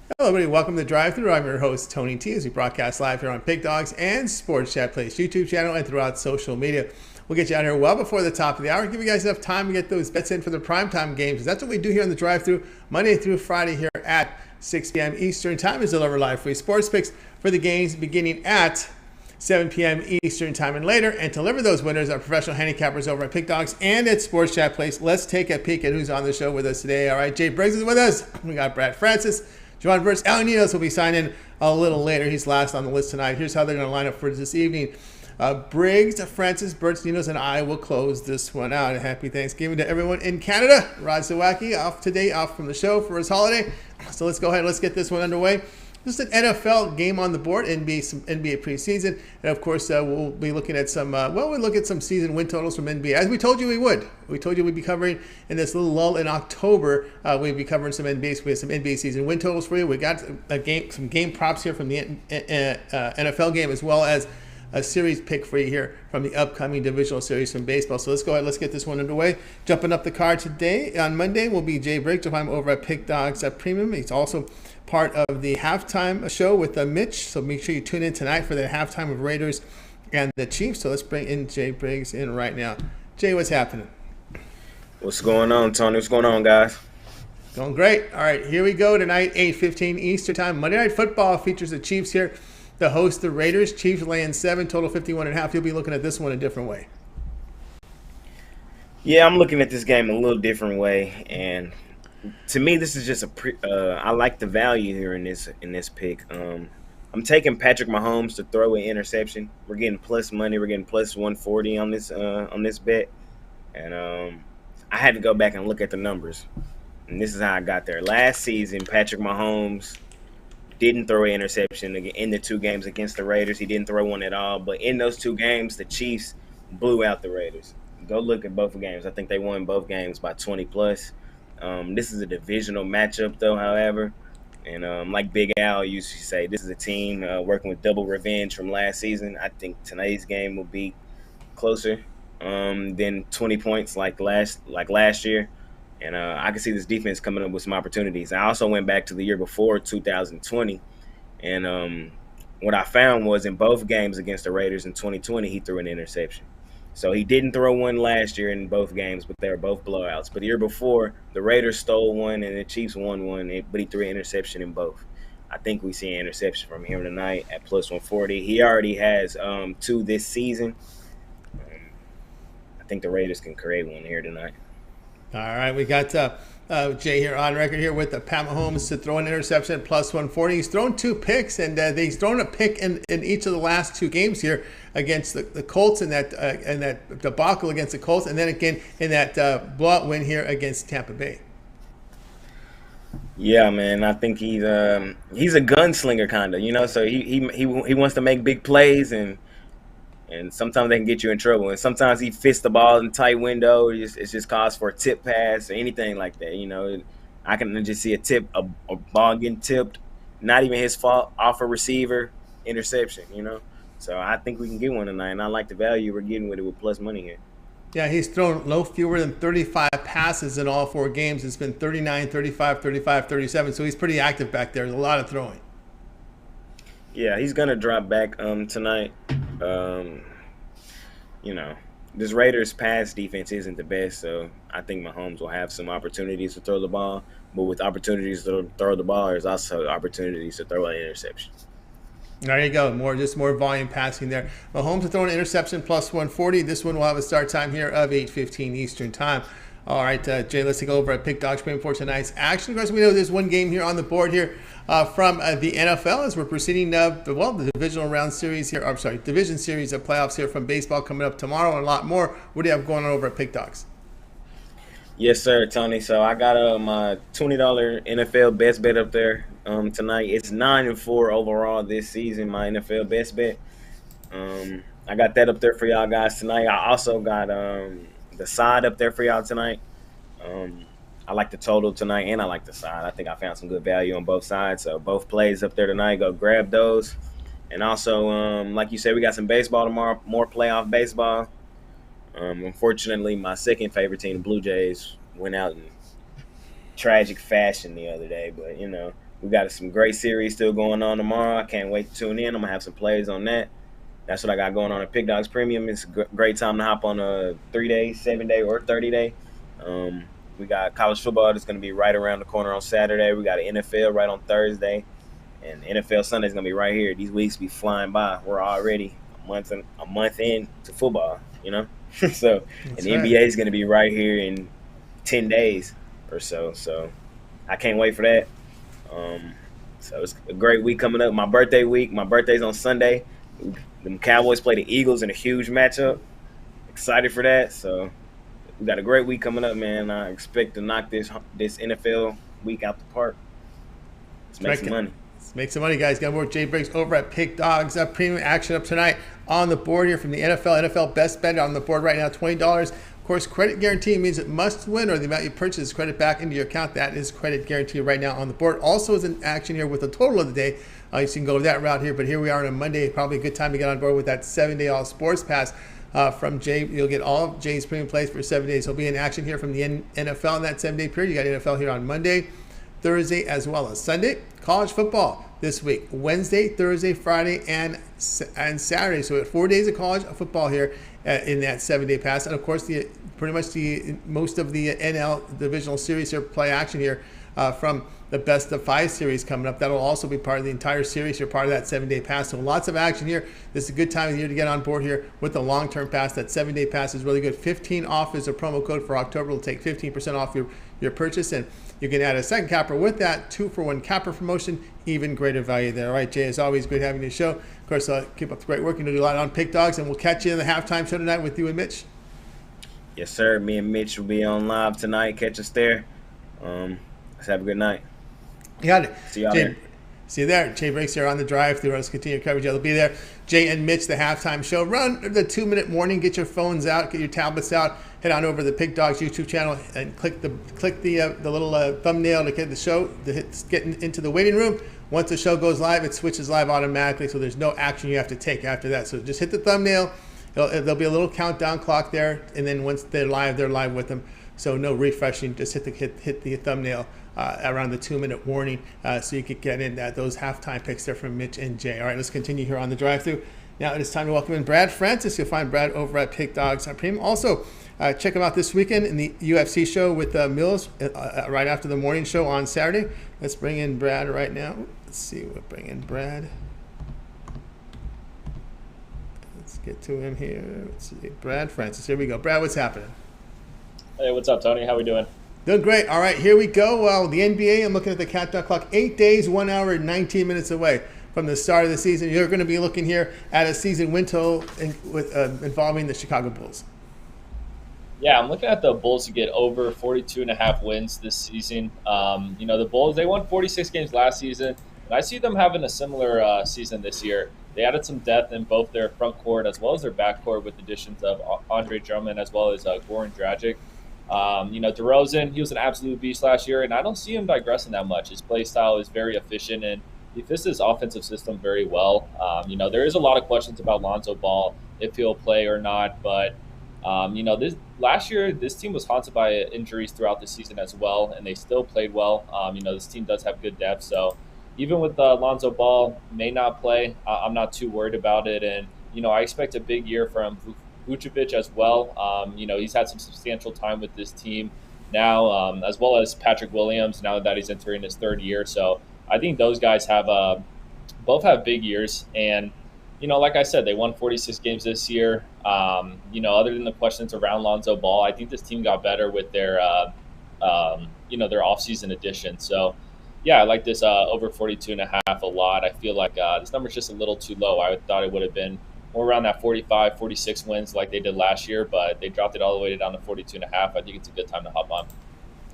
Hello, everybody. Welcome to Drive Thru. I'm your host, Tony T, as we broadcast live here on Pig Dogs and Sports Chat Place YouTube channel and throughout social media. We'll get you out here well before the top of the hour. Give you guys enough time to get those bets in for the primetime games. That's what we do here on the Drive Thru, Monday through Friday here at 6 p.m. Eastern Time. Is deliver live free sports picks for the games beginning at 7 p.m. Eastern Time and later. And to deliver those winners are professional handicappers over at Pig Dogs and at Sports Chat Place. Let's take a peek at who's on the show with us today. All right, Jay Briggs is with us. We got Brad Francis. Javon Burts, Al Ninos will be signing a little later. He's last on the list tonight. Here's how they're going to line up for this evening. Briggs, Francis, Burts, Ninos, and I will close this one out. Happy Thanksgiving to everyone in Canada. Rod Zawacky off today, off from the show for his holiday. So let's go ahead. Let's get this one underway. Just an NFL game on the board, NBA preseason, and of course we'll be looking at some. We'll look at some season win totals from NBA, as we told you we would. We told you we'd be covering in this little lull in October. We'd be covering some NBA. We have some NBA season win totals for you. We got some game props here from the NFL game, as well as a series pick for you here from the upcoming divisional series from baseball. So let's go ahead. Let's get this one underway. Jumping up the card today on Monday will be Jay Briggs. I'm over at Pick Dogs at Premium. He's also part of the halftime show with Mitch. So make sure you tune in tonight for the halftime of Raiders and the Chiefs. So let's bring in Jay Briggs in right now. Jay, what's happening? What's going on, Tony? What's going on, guys? Going great. All right, here we go tonight, 8:15 Eastern Time. Monday Night Football features the Chiefs here to host the Raiders. Chiefs laying 7, total 51.5. You'll be looking at this one a different way. Yeah, I'm looking at this game a little different way, and to me, this is just I like the value here in this pick. I'm taking Patrick Mahomes to throw an interception. We're getting plus money. We're getting plus 140 on this bet, and I had to go back and look at the numbers, and this is how I got there. Last season, Patrick Mahomes didn't throw an interception in the two games against the Raiders. He didn't throw one at all. But in those two games, the Chiefs blew out the Raiders. Go look at both games. I think they won both games by 20 plus. This is a divisional matchup, though, however. And like Big Al used to say, this is a team working with double revenge from last season. I think tonight's game will be closer than 20 points like last year. And I can see this defense coming up with some opportunities. I also went back to the year before, 2020. And what I found was in both games against the Raiders in 2020, he threw an interception. So he didn't throw one last year in both games, but they were both blowouts. But the year before, the Raiders stole one and the Chiefs won one, but he threw an interception in both. I think we see an interception from him tonight at plus 140. He already has 2 this season. I think the Raiders can create one here tonight. All right, we got Jay here on record here with Pat Mahomes to throw an interception at plus 140. He's thrown 2 picks, and he's thrown a pick in each of the last 2 games here against the Colts in that debacle against the Colts, and then again in that blowout win here against Tampa Bay. Yeah, man, I think he's a gunslinger kind of, so he wants to make big plays, and sometimes they can get you in trouble. And sometimes he fits the ball in tight window. It's just cause for a tip pass or anything like that. I can just see a ball getting tipped, not even his fault, off a receiver, interception, So I think we can get one tonight, and I like the value we're getting with it with plus money here. Yeah, he's thrown no fewer than 35 passes in all 4 games. It's been 39, 35, 35, 37. So he's pretty active back there. There's a lot of throwing. Yeah, he's going to drop back tonight. This Raiders pass defense isn't the best, so I think Mahomes will have some opportunities to throw the ball. But with opportunities to throw the ball, there's also opportunities to throw an interception. There you go. More volume passing there. Mahomes to throw an interception plus 140. This one will have a start time here of 8:15 Eastern Time. All right, Jay, let's take over at Pick Dogs Premium for tonight's action. Of course, we know there's one game here on the board here from the NFL as we're proceeding the divisional round series here. I'm sorry, division series of playoffs here from baseball coming up tomorrow and a lot more. What do you have going on over at Pick Dogs? Yes, sir, Tony. So I got my $20 NFL best bet up there tonight. It's 9-4 overall this season, my NFL best bet. I got that up there for y'all guys tonight. I also got the side up there for y'all tonight. I like the total tonight, and I like the side. I think I found some good value on both sides. So both plays up there tonight. Go grab those. And also, like you said, we got some baseball tomorrow, more playoff baseball. Unfortunately, my second favorite team, the Blue Jays, went out in tragic fashion the other day. But, We got some great series still going on tomorrow. I can't wait to tune in. I'm gonna have some plays on that. That's what I got going on at Pick Dogs Premium. It's a great time to hop on a 3 day, 7 day, or 30 day. We got college football that's going to be right around the corner on Saturday. We got an NFL right on Thursday, and NFL Sunday is going to be right here. These weeks be flying by. We're already a month in to football, so and the NBA is going to be right here in 10 days or so. So I can't wait for that. So it's a great week coming up. My birthday week. My birthday's on Sunday. The Cowboys play the Eagles in a huge matchup. Excited for that. So we got a great week coming up, man. I expect to knock this NFL week out the park. Let's make some money. Let's make some money, guys. Got more Jay Briggs over at Pick Dogs. Premium action up tonight on the board here from the NFL. NFL best bet on the board right now, $20. Of course, credit guarantee means it must win or the amount you purchase is credit back into your account. That is credit guarantee right now on the board. Also is an action here with the total of the day. You can go that route here, but here we are on a Monday. Probably a good time to get on board with that 7-day all sports pass from Jay. You'll get all of Jay's premium plays for 7 days. He'll be in action here from the NFL in that 7-day period. You got NFL here on Monday, Thursday, as well as Sunday. College football this week, Wednesday, Thursday, Friday, and Saturday. So we have 4 days of college football here in that 7-day pass. And of course, most of the NL divisional series here play action here from the best of 5 series coming up. That'll also be part of the entire series. You're part of that 7-day pass. So lots of action here. This is a good time of the year to get on board here with the long-term pass. That 7-day pass is really good. 15 off is a promo code for October. It'll take 15% off your purchase. And you can add a second capper with that 2-for-1 capper promotion. Even greater value there. All right, Jay, as always, great having you on the show. Of course, keep up the great work. You're going to do a lot on Pick Dogs. And we'll catch you in the halftime show tonight with you and Mitch. Yes, sir. Me and Mitch will be on live tonight. Catch us there. Let's have a good night. You got it. See y'all there. See you there. Jay Briggs here on the drive through. Let's continue coverage. They'll be there. Jay and Mitch, the halftime show. Run the 2-minute warning. Get your phones out. Get your tablets out. Head on over to the Pick Dogs YouTube channel and click the little thumbnail to get the show. Get into the waiting room. Once the show goes live, it switches live automatically, so there's no action you have to take after that. So just hit the thumbnail. There'll be a little countdown clock there, and then once they're live with them. So no refreshing. Just hit the thumbnail around the 2-minute warning, so you could get in those halftime picks there from Mitch and Jay. All right, let's continue here on the drive-through. Now it is time to welcome in Brad Francis. You'll find Brad over at Pick Dogs Premium. Also, check him out this weekend in the UFC show with Mills right after the morning show on Saturday. Let's bring in Brad right now. Let's see. We'll bring in Brad. Let's get to him here. Let's see. Brad Francis. Here we go. Brad, what's happening? Hey, what's up, Tony? How we doing? Doing great. All right, here we go. Well, the NBA, I'm looking at the countdown clock. 8 days, 1 hour, and 19 minutes away from the start of the season. You're going to be looking here at a season win total involving the Chicago Bulls. Yeah, I'm looking at the Bulls to get over 42.5 wins this season. The Bulls, they won 46 games last season, and I see them having a similar season this year. They added some depth in both their front court as well as their back court with additions of Andre Drummond as well as Goran Dragic. DeRozan, he was an absolute beast last year, and I don't see him digressing that much. His play style is very efficient, and he fits his offensive system very well. There is a lot of questions about Lonzo Ball, if he'll play or not, but this last year, this team was haunted by injuries throughout the season as well, and they still played well. This team does have good depth, so even with Lonzo Ball may not play, I'm not too worried about it, and I expect a big year from Vucevic as well. He's had some substantial time with this team now, as well as Patrick Williams now that he's entering his 3rd year. So I think those guys both have big years. And, like I said, they won 46 games this year. Other than the questions around Lonzo Ball, I think this team got better with their offseason addition. So, yeah, I like this over 42.5 a lot. I feel like this number's just a little too low. I thought it would have been more around that 45, 46 wins like they did last year, but they dropped it all the way down to 42.5. I think it's a good time to hop on.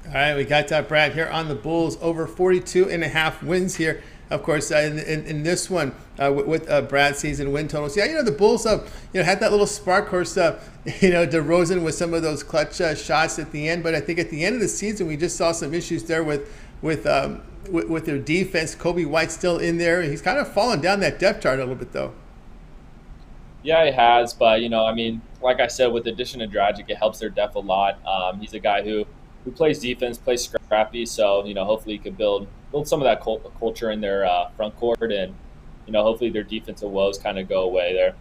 All right, we got Brad here on the Bulls, over 42.5 wins here. Of course, in this one with Brad's season win totals. Yeah, the Bulls had that little spark. Of course, DeRozan with some of those clutch shots at the end. But I think at the end of the season, we just saw some issues there with their defense. Kobe White's still in there. He's kind of fallen down that depth chart a little bit, though. Yeah, he has, but like I said, with the addition of Dragic, it helps their depth a lot. He's a guy who who plays defense, plays scrappy. So hopefully he could build some of that culture in their front court, and hopefully their defensive woes kind of go away there.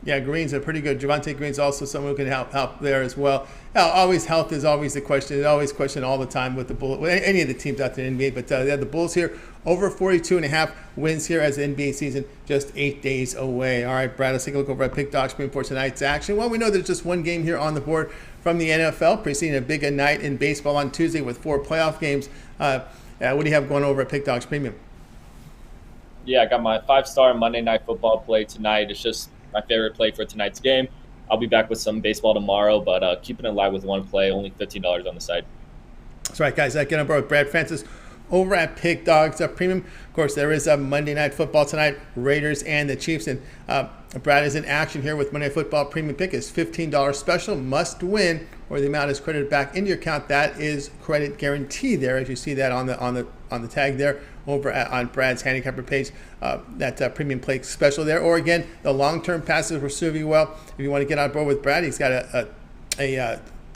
Yeah, Green's a pretty good. Javonte Green's also someone who can help there as well. Always health is always the question. It's always questioned all the time with the Bulls, with any of the teams out there in the NBA. But the Bulls here over 42.5 wins here as the NBA season just 8 days away. All right, Brad, let's take a look over at Pick Dog Screen for tonight's action. Well, we know there's just one game here on the board from the NFL, preceding a big night in baseball on Tuesday with 4 playoff games. What do you have going over at Pick Dogs Premium? Yeah, I got my 5-star Monday Night Football play tonight. It's just my favorite play for tonight's game. I'll be back with some baseball tomorrow, but keeping it live with one play, only $15 on the side. That's right, guys. Get on board with Brad Francis over at Pick Dogs Premium. Of course, there is a Monday Night Football tonight, Raiders and the Chiefs. And Brad is in action here with Monday Night Football Premium Pick. Is $15 special, must win, or the amount is credited back into your account. That is credit guarantee there, as you see that on the tag there over on Brad's Handicapper page. That premium play special there. Or again, the long-term passes will serve you well. If you want to get on board with Brad, he's got a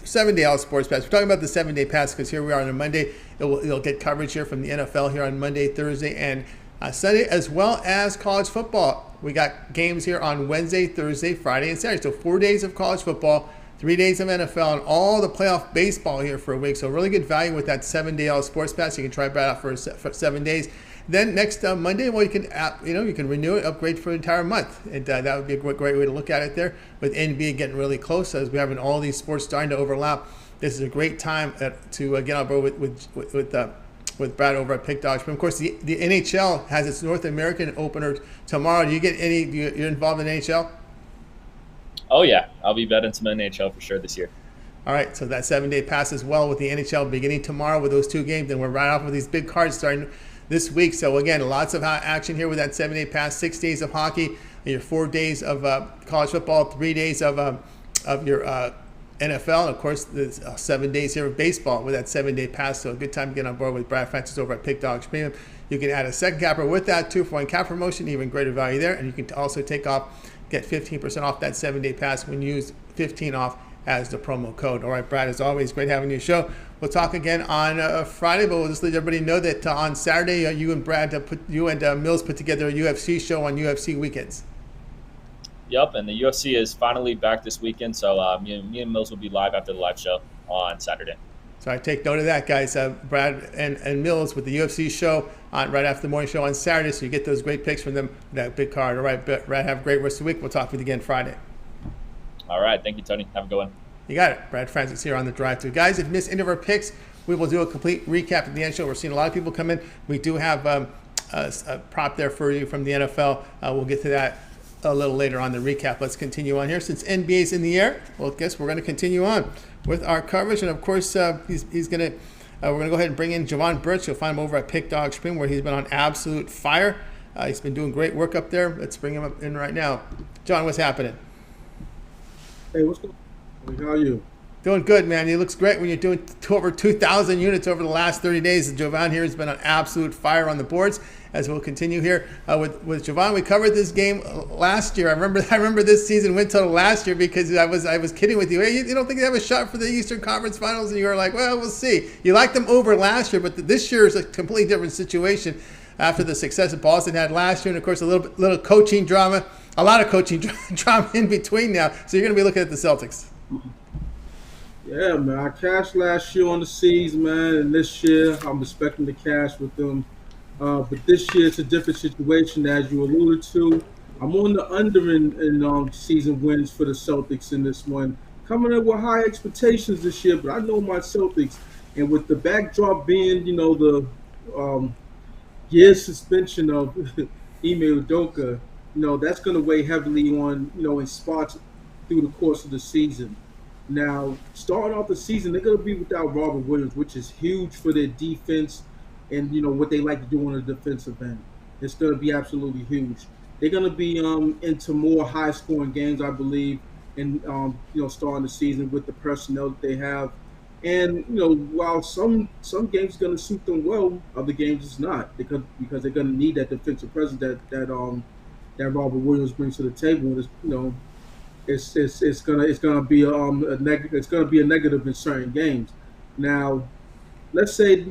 7-day All Sports Pass. We're talking about the 7-day pass because here we are on a Monday. You'll get coverage here from the NFL here on Monday, Thursday, and Sunday, as well as college football. We got games here on Wednesday, Thursday, Friday, and Saturday. So 4 days of college football, 3 days of NFL, and all the playoff baseball here for a week. So really good value with that 7-day All Sports Pass. You can try Brad out for 7 days. Then next Monday, well, you can renew it, upgrade for an entire month, and that would be a great way to look at it there. With NBA getting really close, as we're having all these sports starting to overlap, this is a great time to get on board with Brad over at Pick Dogs. But of course, the NHL has its North American opener tomorrow. You're involved in NHL? Oh yeah, I'll be betting some NHL for sure this year. All right, so that 7-day pass as well with the NHL beginning tomorrow with those 2 games. Then we're right off with these big cards starting this week. So again, lots of action here with that 7-day pass, 6 days of hockey, your 4 days of college football, 3 days of your NFL, and of course the 7 days here of baseball with that 7-day pass. So a good time to get on board with Brad Francis over at Pick Dogs Premium. You can add a second capper with that 2-for-1 cap promotion, even greater value there, and you can also get 15% off that 7-day pass when you use 15 off as the promo code. All right, Brad, as always, great having you on the show. We'll talk again on Friday, but we'll just let everybody know that on Saturday, you and Mills put together a UFC show on UFC weekends. Yep, and the UFC is finally back this weekend, so me and Mills will be live after the live show on Saturday. So I take note of that, guys. Brad and Mills with the UFC show right after the morning show on Saturday, so you get those great picks from them, that big card. All right, Brad, have a great rest of the week. We'll talk with you again Friday. All right, thank you, Tony. Have a good one. You got it. Brad Francis here on the Drive Thru. Guys, if you missed any of our picks, we will do a complete recap at the end show. We're seeing a lot of people come in. We do have a prop there for you from the NFL. We'll get to that a little later on the recap. Let's continue on here. Since NBA's in the air, well, I guess we're going to continue on with our coverage. And of course, we're going to go ahead and bring in Javon Birch. You'll find him over at Pick Dog Spring, where he's been on absolute fire. He's been doing great work up there. Let's bring him up in right now. John, what's happening? Hey, what's going on? How are you? Doing good, man. It looks great when you're doing over 2,000 units over the last 30 days. Jovan here has been on absolute fire on the boards. As we'll continue here with Jovan, we covered this game last year. I remember this season went total last year because I was kidding with you. Hey, you don't think they have a shot for the Eastern Conference Finals? And you were like, well, we'll see. You liked them over last year, but this year is a completely different situation after the success that Boston had last year, and of course a little coaching drama, a lot of coaching drama in between now. So you're going to be looking at the Celtics. Yeah, man. I cashed last year on the C's, man, and this year I'm expecting to cash with them. But this year it's a different situation, as you alluded to. I'm on the under in season wins for the Celtics in this one. Coming in with high expectations this year, but I know my Celtics, and with the backdrop being, the year suspension of Ime Udoka, that's going to weigh heavily on, in spots through the course of the season. Now, starting off the season, they're going to be without Robert Williams, which is huge for their defense and, what they like to do on the defensive end. It's going to be absolutely huge. They're going to be into more high-scoring games, I believe, and, starting the season with the personnel that they have. And, while some games are going to suit them well, other games it's not because they're going to need that defensive presence that Robert Williams brings to the table. And it's gonna be a negative in certain games. Now, let's say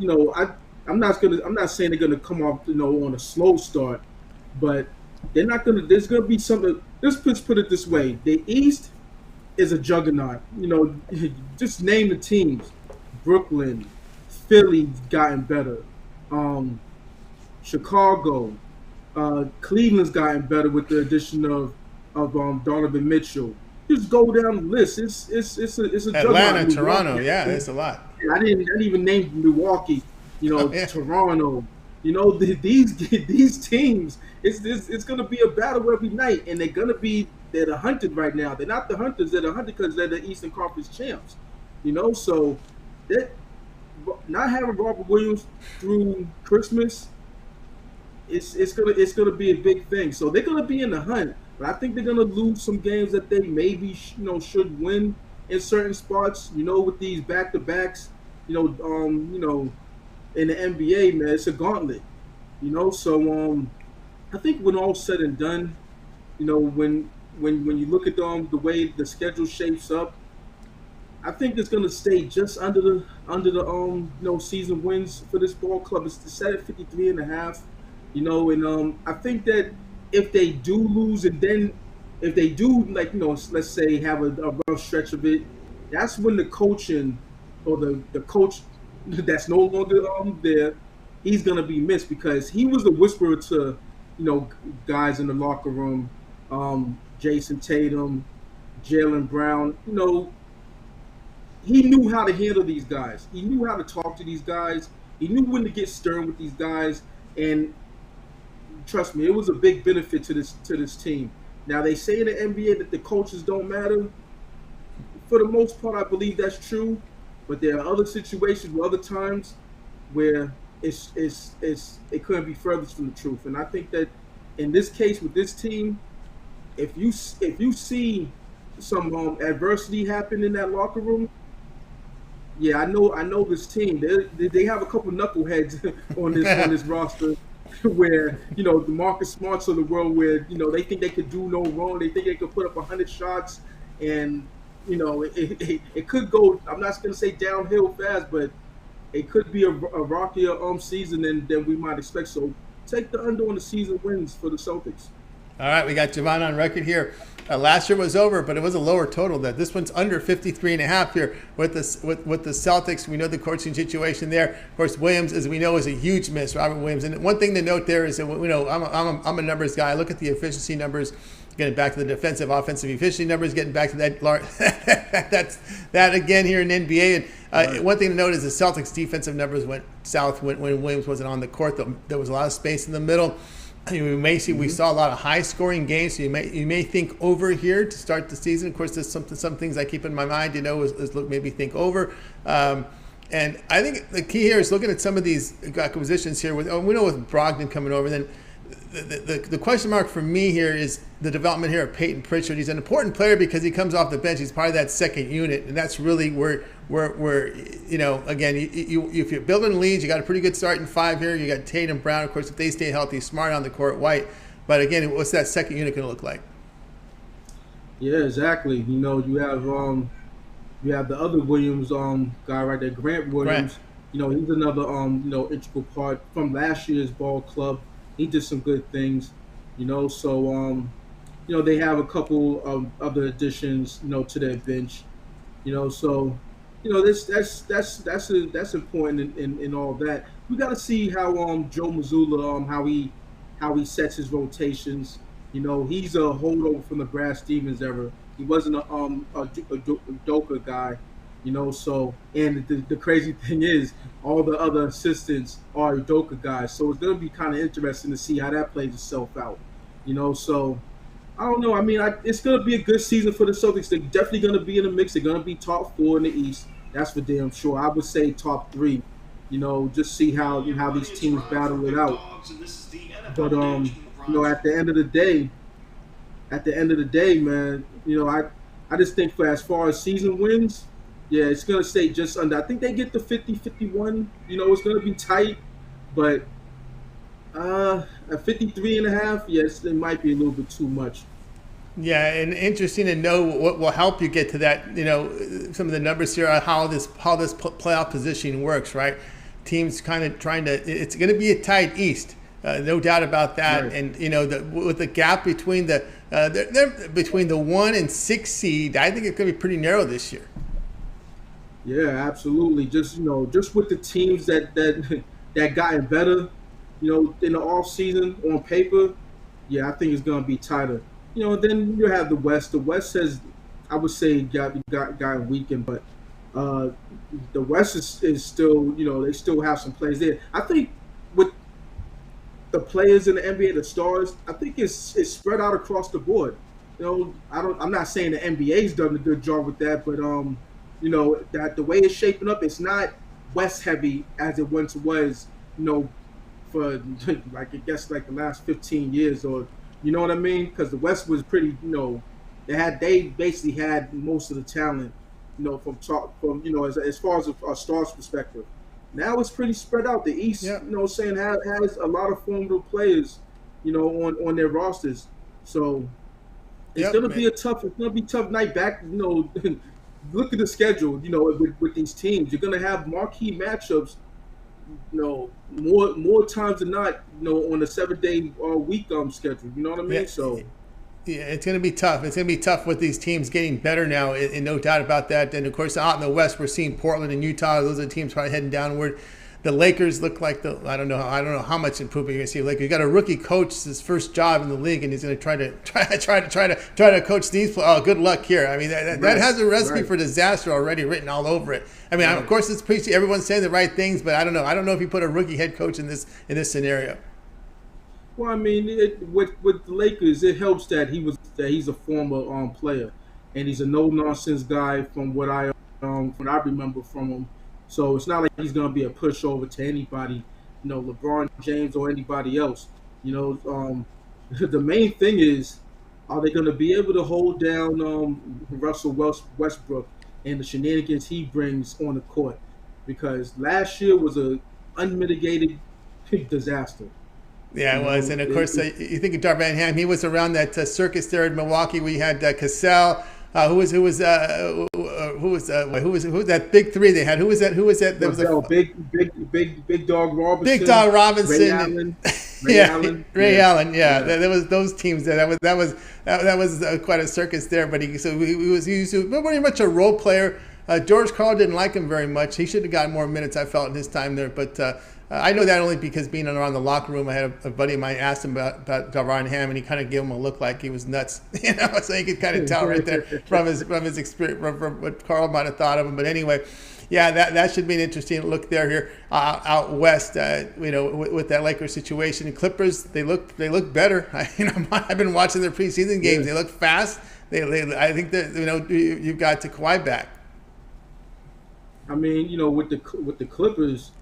I'm not saying they're gonna come off on a slow start, but they're not gonna. There's gonna be something. Let's put it this way: the East is a juggernaut. Just name the teams: Brooklyn, Philly's gotten better, um, Chicago, Cleveland's gotten better with the addition of Donovan Mitchell. Just go down the list. It's a Atlanta, juggernaut. Toronto, Milwaukee, yeah, there's a lot. I didn't even name Milwaukee. Oh, yeah. Toronto. These teams. It's gonna be a battle every night, and they're the hunted right now. They're not the hunters. They're the hunted because they're the Eastern Conference champs. So that not having Robert Williams through Christmas, it's gonna be a big thing. So they're gonna be in the hunt, but I think they're gonna lose some games that they maybe should win in certain spots. With these back to backs. In the NBA, man, it's a gauntlet. So I think when all said and done, when you look at the way the schedule shapes up, I think it's gonna stay just under the season wins for this ball club. It's set at 53.5. And I think that if they do lose, and then if they do, like, let's say have a rough stretch of it, that's when the coaching, or the coach that's no longer there, he's gonna be missed, because he was the whisperer to guys in the locker room, Jason Tatum, Jalen Brown. He knew how to handle these guys. He knew how to talk to these guys. He knew when to get stern with these guys. And trust me, it was a big benefit to this team. Now, they say in the NBA that the coaches don't matter. For the most part, I believe that's true. But there are other situations, or other times, where it couldn't be furthest from the truth. And I think that in this case with this team, if you see some adversity happen in that locker room, yeah, I know this team. They have a couple knuckleheads on this roster, where the Marcus Smarts of the world, where they think they could do no wrong. They think they could put up 100 shots, and it could go. I'm not going to say downhill fast, but it could be a rockier season than we might expect. So take the under on the season wins for the Celtics. All right, we got Javon on record here. Last year was over, but it was a lower total. That this one's under 53.5 here with the Celtics. We know the coaching situation there. Of course, Williams, as we know, is a huge miss. Robert Williams. And one thing to note there is that I'm a numbers guy. I look at the efficiency numbers. Getting back to the defensive, offensive efficiency numbers, getting back to that again here in NBA. And one thing to note is the Celtics' defensive numbers went south when Williams wasn't on the court. There was a lot of space in the middle. We saw a lot of high-scoring games. So you may think over here to start the season. Of course, there's some things I keep in my mind. Is look, maybe think over. And I think the key here is looking at some of these acquisitions here. We know with Brogdon coming over, then the question mark for me here is the development here of Peyton Pritchard. He's an important player because he comes off the bench. He's part of that second unit, and that's really where again, if you're building leads, you got a pretty good starting five here. You got Tatum, Brown, of course, if they stay healthy, Smart on the court, White. But again, what's that second unit going to look like? Yeah, exactly. You have the other Williams guy right there, Grant Williams. Grant. He's another integral part from last year's ball club. He did some good things, So they have a couple of other additions, to their bench, So that's important in all that. We got to see how Joe Mazzulla how he sets his rotations. He's a holdover from the Brad Stevens era. He wasn't a Doka guy. So, and the crazy thing is, all the other assistants are Udoka guys. So it's going to be kind of interesting to see how that plays itself out. So I don't know. I mean, it's going to be a good season for the Celtics. They're definitely going to be in the mix. They're going to be top 4 in the East. That's for damn sure. I would say top 3. Just see how these teams battle it out. But at the end of the day, man, I just think for as far as season wins. Yeah, it's going to stay just under. I think they get to 50, 51. It's going to be tight. But at 53.5, yes, it might be a little bit too much. Yeah, and interesting to know what will help you get to that. Some of the numbers here on how this playoff positioning works, right? Teams kind of trying to. It's going to be a tight East, no doubt about that. Right. And with the gap between between the 1 and 6 seed, I think it's going to be pretty narrow this year. Yeah, absolutely. Just with the teams that gotten better, in the off season on paper, yeah, I think it's gonna be tighter. Then you have the West. The West has, I would say, gotten weakened, but uh, the West is still, they still have some players there. I think with the players in the NBA, the stars, I think it's spread out across the board. I'm not saying the NBA's done a good job with that, but that the way it's shaping up, it's not West heavy as it once was, for like I guess like the last 15 years, or you know what I mean? Because the West was pretty, they basically had most of the talent, as far as a stars perspective. Now it's pretty spread out. The East, Yeah. Saying has a lot of formidable players, on their rosters. So it's Yep, gonna man. be it's gonna be a tough night back. Look at the schedule. With these teams, you're gonna have marquee matchups. More times than not. On the 7-day week schedule. You know what I mean? Yeah. So Yeah, it's going to be tough. It's going to be tough with these teams getting better now, and no doubt about that. And of course, out in the West, we're seeing Portland and Utah. Those are the teams probably heading downward. The Lakers look like I don't know how much improvement you're going to see. Lakers, you got a rookie coach, his first job in the league, and he's going to try to coach these. Oh, good luck here. I mean, that has a recipe for disaster already written all over it. I mean, of course, it's preachy. Everyone's saying the right things, but I don't know. I don't know if you put a rookie head coach in this scenario. Well, I mean, with the Lakers, it helps that he's a former player, and he's a no nonsense guy from what I remember from him. So it's not like he's gonna be a pushover to anybody, LeBron James or anybody else. The main thing is, are they gonna be able to hold down Russell Westbrook and the shenanigans he brings on the court? Because last year was a unmitigated disaster. Yeah, it was, and of course, It, you think of Darvan Ham. He was around that circus there in Milwaukee. We had Cassell, who was that big three they had? Who was that? That was a big dog Robinson. Big Dog Robinson. Ray Allen. Ray Allen. Yeah, there was those teams there. That was quite a circus there. But he was pretty much a role player. George Karl didn't like him very much. He should have gotten more minutes, I felt, in his time there. But I know that only because being around the locker room, I had a buddy of mine asked him about Darvan Ham, and he kind of gave him a look like he was nuts. So you could kind of tell right there from his experience, from what Karl might have thought of him. But anyway, yeah, that should be an interesting look here out west. With that Lakers situation, the Clippers they look better. I've been watching their preseason games. They look fast. I think that you've got to Kawhi back. I mean, with the Clippers,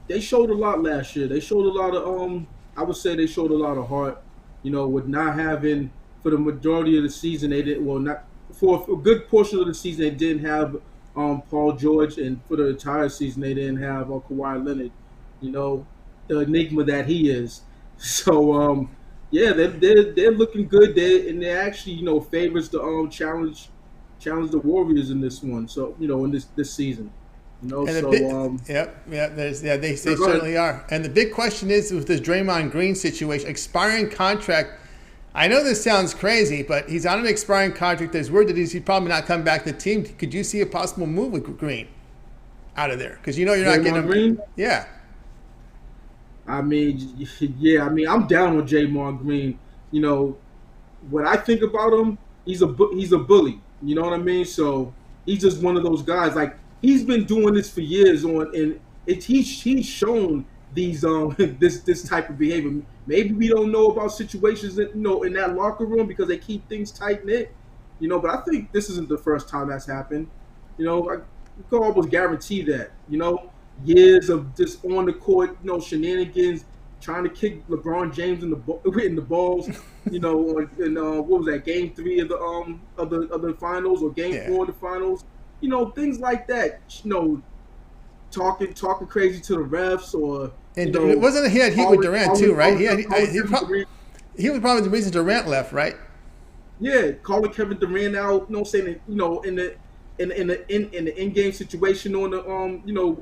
they showed a lot last year. They showed a lot of I would say they showed a lot of heart. With not having for the majority of the season they didn't. Well, not for a good portion of the season they didn't have Paul George, and for the entire season they didn't have Kawhi Leonard. The enigma that he is. So yeah, they're looking good. They're actually favors the challenge the Warriors in this one. So in this season. They certainly are. And the big question is with this Draymond Green situation, expiring contract. I know this sounds crazy, but he's on an expiring contract. There's word that he's probably not come back to the team. Could you see a possible move with Green out of there? Because you're not getting him. Green? Yeah. I mean, yeah. I mean, I'm down with Draymond Green. What I think about him, he's a bully. You know what I mean? So he's just one of those guys. Like he's been doing this for years he's shown these this type of behavior. Maybe we don't know about situations that in that locker room because they keep things tight knit. But I think this isn't the first time that's happened. I can almost guarantee that. Years of just on the court, shenanigans, trying to kick LeBron James in the balls. In what was that, Game 3 of the finals or Game 4 of the finals? Things like that. Talking crazy to the refs or. And wasn't he had heat with Durant too, right? He was probably the reason Durant left, right? Yeah, calling Kevin Durant out. You know, saying in the in game situation on the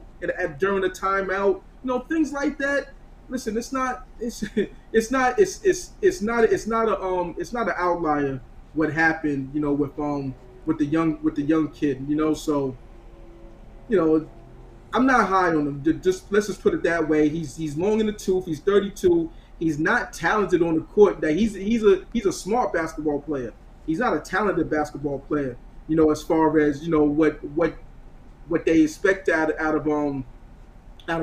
during the timeout. Things like that. Listen, it's not an outlier what happened. With the young kid. So you know I'm not high on him. Just let's just put it that way. He's long in the tooth. He's 32. He's not talented on the court. That he's a smart basketball player. He's not a talented basketball player. As far as what they expect out of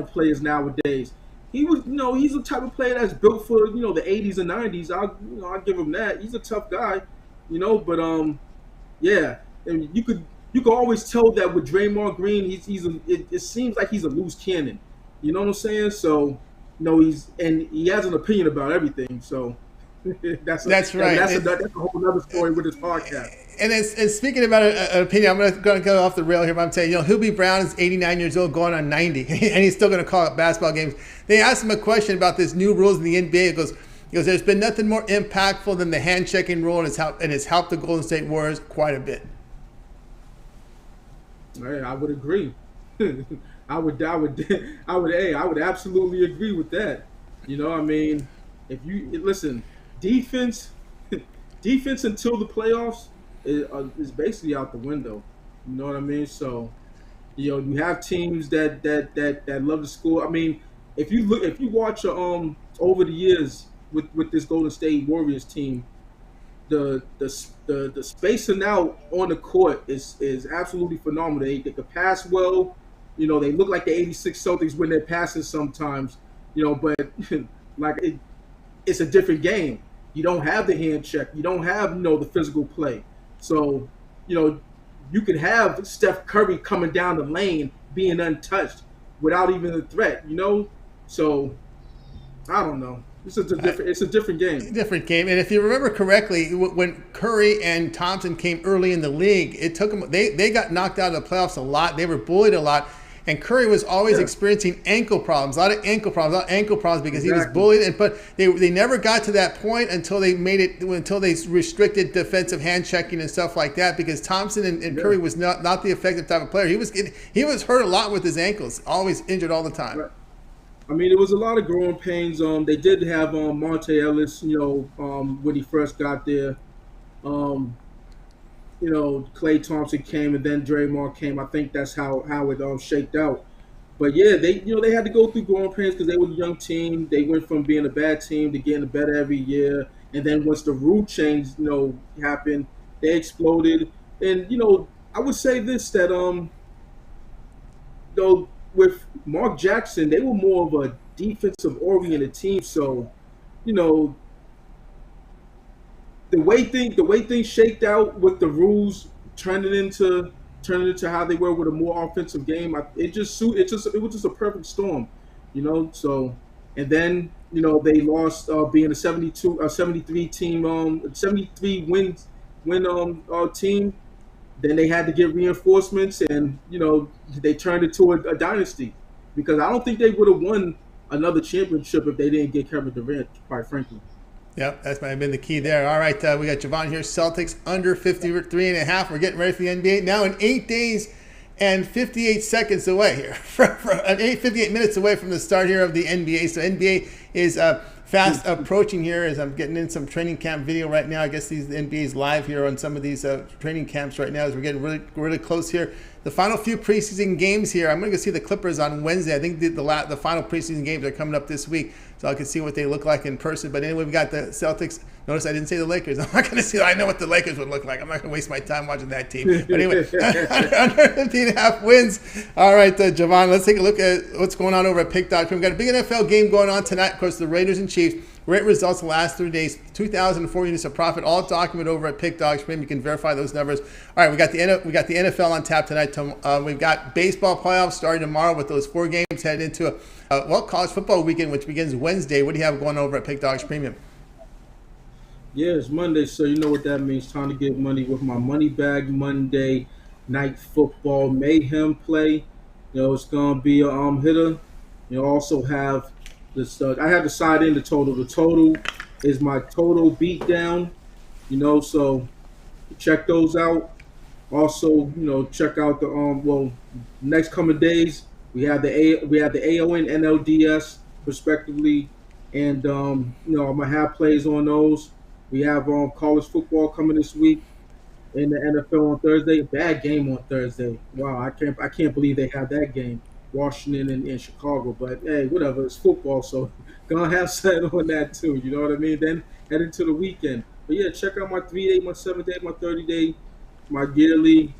players nowadays. He's the type of player that's built for the 80s and 90s. I'll give him that. He's a tough guy. But yeah, and you could always tell that with Draymond Green, it seems like he's a loose cannon. You know what I'm saying? So, he has an opinion about everything. So That's right. That's a whole other story with his podcast. And speaking about an opinion, I'm going to go off the rail here, but I'm saying, Hubie Brown is 89 years old, going on 90, and he's still going to call it basketball games. They asked him a question about this new rules in the NBA. He goes, there's been nothing more impactful than the hand checking rule, and it's helped the Golden State Warriors quite a bit. I would agree. I would absolutely agree with that. If you listen, defense until the playoffs is basically out the window. You know what I mean? So, you have teams that love to score. I mean, if you watch over the years with this Golden State Warriors team, the spacing out on the court is absolutely phenomenal. They can pass well. They look like the '86 Celtics when they're passing sometimes. But like it's a different game. You don't have the hand check. You don't have the physical play. So you could have Steph Curry coming down the lane being untouched without even a threat. So I don't know. It's a different game. Different game. And if you remember correctly, when Curry and Thompson came early in the league, it took them. They got knocked out of the playoffs a lot. They were bullied a lot. And Curry was always experiencing ankle problems, a lot of ankle problems because he was bullied. But they never got to that point until they restricted defensive hand checking and stuff like that, because Thompson and Curry was not the effective type of player. He was hurt a lot with his ankles, always injured all the time. Right. I mean, it was a lot of growing pains. They did have Monte Ellis, when he first got there. Klay Thompson came and then Draymond came. I think that's how it shaked out. But yeah, they had to go through growing pains because they were a young team. They went from being a bad team to getting better every year. And then once the rule change, happened, they exploded. And I would say this, that though with Mark Jackson, they were more of a defensive oriented team. So, the way things shaked out with the rules turning into how they were with a more offensive game, it was just a perfect storm, So, and then they lost being a 73 team 73 win team. Then they had to get reinforcements, and they turned it to a dynasty, because I don't think they would have won another championship if they didn't get Kevin Durant, quite frankly. Yep, that might have been the key there. All right, we got Javon here. Celtics under 53.5. We're getting ready for the NBA now in 8 days and 58 seconds away here, 58 minutes away from the start here of the NBA. So NBA is fast approaching here as I'm getting in some training camp video right now. I guess the NBA is live here on some of these training camps right now as we're getting really, really close here. The final few preseason games here. I'm going to go see the Clippers on Wednesday. I think the final preseason games are coming up this week, so I can see what they look like in person. But anyway, we got the Celtics. Notice I didn't say the Lakers. I'm not going to see. I know what the Lakers would look like. I'm not going to waste my time watching that team. But anyway, under 15.5 wins. All right, Javon, let's take a look at what's going on over at Pick.com. We've got a big NFL game going on tonight. Of course, the Raiders and Chiefs. Great results the last 3 days. 2,004 units of profit, all documented over at PickDogs. You can verify those numbers. All right, we got the NFL on tap tonight. We've got baseball playoffs starting tomorrow with those 4 games headed into college football weekend, which begins Wednesday. What do you have going over at PickDogs Premium? Yeah, it's Monday, so you know what that means. Time to get money with my Money Bag Monday Night Football Mayhem play. It's gonna be a hitter. Also have this. I have to side in the total. The total is my total beatdown So check those out. Also, check out the next coming days we have the AON NLDS respectively, and I'm gonna have plays on those. We have college football coming this week in the NFL on Thursday. Bad game on Thursday. Wow, I can't believe they had that game. Washington and Chicago, but hey, whatever. It's football, so gonna have something on that too. You know what I mean? Then head into the weekend. But yeah, check out my 3 day, my 7 day, my 30 day, my yearly.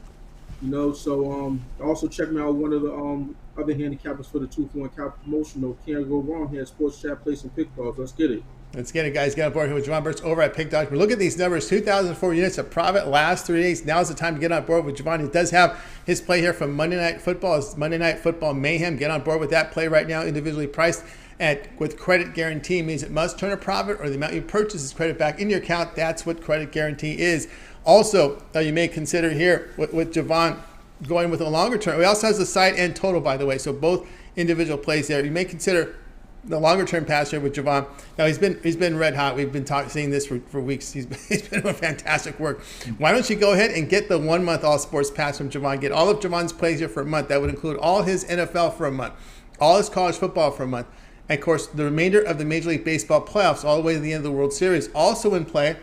Also check me out one of the other handicappers for the 2-for-1 cap promotional. Can't go wrong here. Sports chat, play some pick dogs. Let's get it. Let's get it, guys. Get on board here with Javon Burts over at Pick Dogs. But look at these numbers: 2,004 units of profit last 3 days. Now's the time to get on board with Javon. He does have his play here from Monday Night Football. It's Monday Night Football Mayhem. Get on board with that play right now, individually priced with credit guarantee. Means it must turn a profit, or the amount you purchase is credit back in your account. That's what credit guarantee is. Also, you may consider here with Javon going with a longer term. He also has the side and total, by the way. So both individual plays there. You may consider the longer term pass here with Javon. Now he's been red hot. We've been seeing this for weeks. He's been doing fantastic work. Why don't you go ahead and get the 1 month all sports pass from Javon? Get all of Javon's plays here for a month. That would include all his NFL for a month, all his college football for a month, and of course the remainder of the Major League Baseball playoffs all the way to the end of the World Series. Also in play,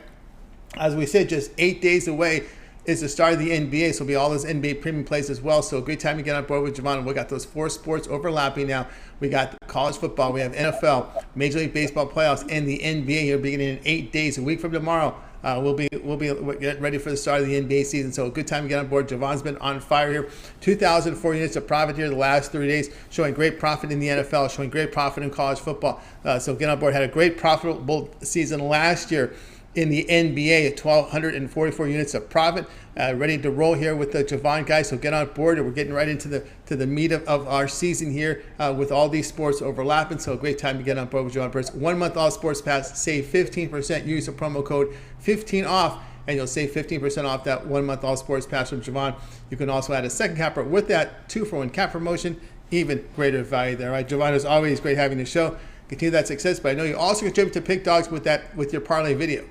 as we said, just 8 days away is the start of the NBA, so it'll be all those NBA premium plays as well. So a great time to get on board with Javon. We got those 4 sports overlapping now. We got college football, we have NFL, Major League Baseball playoffs, and the NBA here beginning in 8 days. A week from tomorrow, we'll be getting ready for the start of the NBA season. So a good time to get on board. Javon's been on fire here. 2,004 units of profit here the last 3 days, showing great profit in the NFL, showing great profit in college football. So get on board. Had a great profitable season last year in the NBA at 1,244 units of profit. Ready to roll here with the Javon guys. So get on board. We're getting right into the meat of our season here with all these sports overlapping. So a great time to get on board with Javon Birch. 1 month all sports pass. Save 15%. Use the promo code 15 off. And you'll save 15% off that 1 month all sports pass from Javon. You can also add a second capper with that 2-for-1 cap promotion. Even greater value there, right? Javon, is always great having the show. Continue that success. But I know you also contribute to Pick Dogs with your parlay video.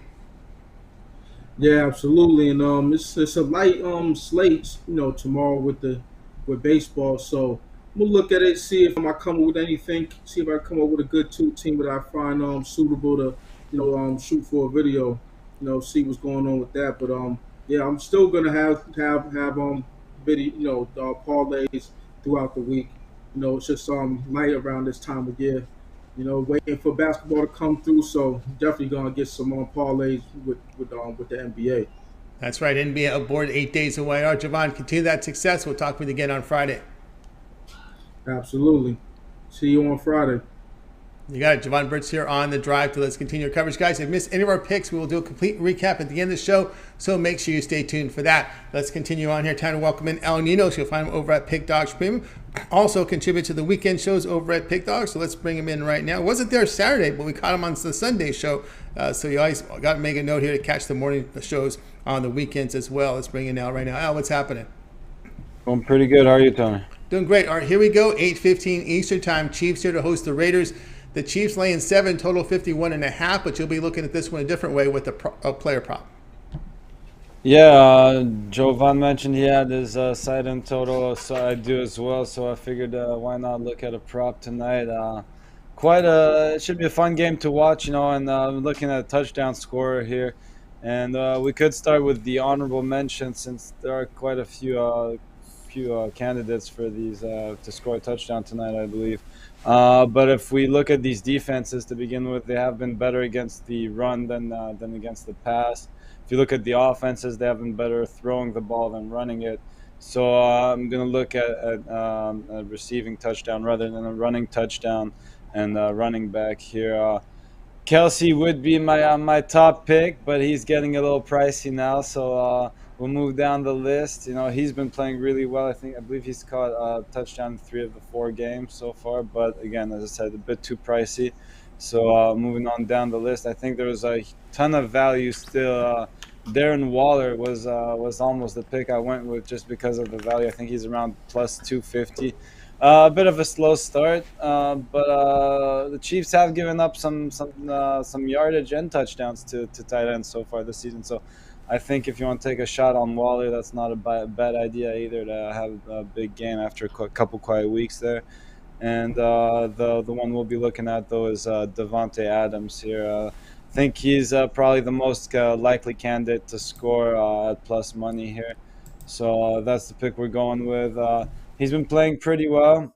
Yeah, absolutely, and it's a light slate, tomorrow with baseball. So I'm gonna look at it, see if I come up with anything, see if I come up with a good team that I find suitable to, shoot for a video, see what's going on with that. But yeah, I'm still gonna have video, parlays throughout the week. It's just light around this time of year. Waiting for basketball to come through, so definitely gonna get some parlays with the NBA. That's right, NBA aboard 8 days away. All right, Javon, continue that success. We'll talk with you again on Friday. Absolutely. See you on Friday. You got it. Javon Burts here on the drive to Let's Continue Your Coverage. Guys, if you missed any of our picks, we will do a complete recap at the end of the show, so make sure you stay tuned for that. Let's continue on here. Time to welcome in ET Al Ninos. You'll find him over at Pick Dogs Premium. Also contribute to the weekend shows over at Pick Dogs, so let's bring him in right now. Wasn't there Saturday, but we caught him on the Sunday show, so you always got to make a note here to catch the morning shows on the weekends as well. Let's bring in Al right now. Al, what's happening? I'm pretty good. How are you, Tony? Doing great. All right, here we go. 8:15 Eastern Time. Chiefs here to host the Raiders. The Chiefs laying 7, total 51.5, but you'll be looking at this one a different way with a player prop. Yeah, Jovan mentioned he had his side and total, so I do as well. So I figured why not look at a prop tonight. It should be a fun game to watch, and I'm looking at a touchdown scorer here. And we could start with the honorable mention since there are quite a few candidates for these to score a touchdown tonight, I believe. But if we look at these defenses to begin with, they have been better against the run than against the pass. If you look at the offenses, they have been better throwing the ball than running it. So I'm going to look at a receiving touchdown rather than a running touchdown and running back here. Kelsey would be my top pick, but he's getting a little pricey now. So we'll move down the list. He's been playing really well. I believe he's caught a touchdown in 3 of the 4 games so far. But again, as I said, a bit too pricey. So moving on down the list, I think there was a ton of value still. Darren Waller was almost the pick I went with just because of the value. I think he's around plus 250. A bit of a slow start, but the Chiefs have given up some yardage and touchdowns to tight ends so far this season. So I think if you want to take a shot on Waller, that's not a bad idea either to have a big game after a couple quiet weeks there. And the one we'll be looking at though is Davante Adams here. I think he's probably the most likely candidate to score at plus money here. So that's the pick we're going with. He's been playing pretty well.